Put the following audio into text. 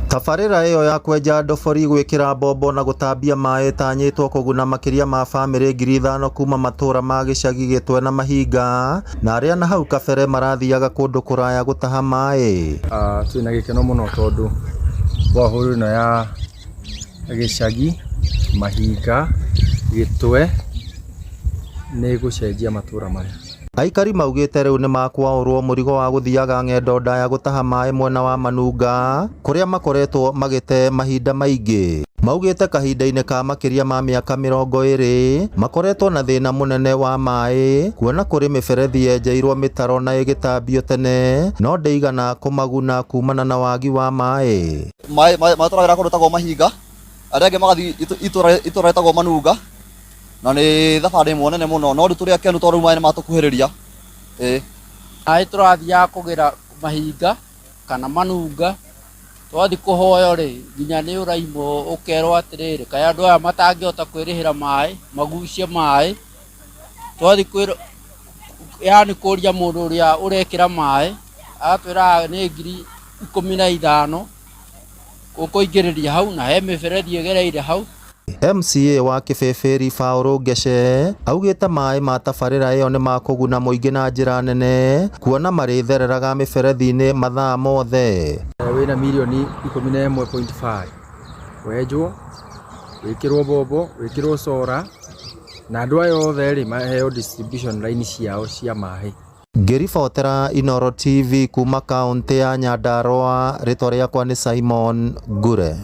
Tabarĩra ĩyo ya kwenja ndobori gwĩkĩra mbombo na gũtambia maĩ ĩtanyĩtwo kũguna makĩria ma bamĩrĩ 5,000 kuma matũra ma gĩcagi Gĩtwe na Mahinga na arĩa na hau kabere marathiaga kũndũ kũraya gũtaha maĩ. Twĩna gĩkeno mũno tondũ borehole ĩno ya gĩcagi Mahinga Gĩtwe nĩ gũcenjia matũra maya. Aikari maugĩte rĩu nĩ makwaũrwo mũrigo wa gũthiaga ng'endo ndaya gũtaha maĩ mwena wa Manunga kũrĩa makoretwo magĩte mahinda maingĩ. Maugĩte kahinda-inĩ ka makĩria ma mĩaka 20 makoretwo na thĩna mũnene wa maĩ kuona kũrĩ mĩberethi yenjeirwo mĩtaro na ĩgĩtambio tene no ndĩigana kũmaguna kumana na wagi wa maĩ. Maĩ tũragĩra kũndũ tagwo Mahinga, arĩa angĩ magathiĩ itũra rĩtagwo Manunga na nĩ thabarĩ ĩmwe nene mũno no rĩu tũrĩ akenu tondũ maĩ nĩ matũkuhĩrĩria. Maĩ tũrathiaga kũgĩra Mahinga kana Manunga twathiĩ kũhoyo rĩ nginya nĩ ũraimwo ũkerwo atĩrĩrĩ kaĩ andũ aya matangĩhota kwĩrĩhĩra maĩ magucie maĩ twathiĩ yani kũria mũndũ ũrĩa ũrekĩra maĩ atwĩra nĩ 15,000 ũkũingĩrĩria hau na he mĩberethi ĩgereire hau. MCA wa Kĩbĩbĩri Paul Ngece augĩte maĩ ma tabarĩra ĩyo nĩ makũguna mũingĩ na njĩra nene kuona marĩthereraga mĩberethi-inĩ mathaa mothe. Wĩna mirioni 11.5 wenjwo wĩkĩrwo mbombo wĩkĩrwo solar na andũ aya othe rĩ maheo distribution line ciao cia maĩ. Ngĩribotera Inooro TV kuma kaũntĩ ya Nyandarua, rĩtwa rĩakwa nĩ Simon Ngure.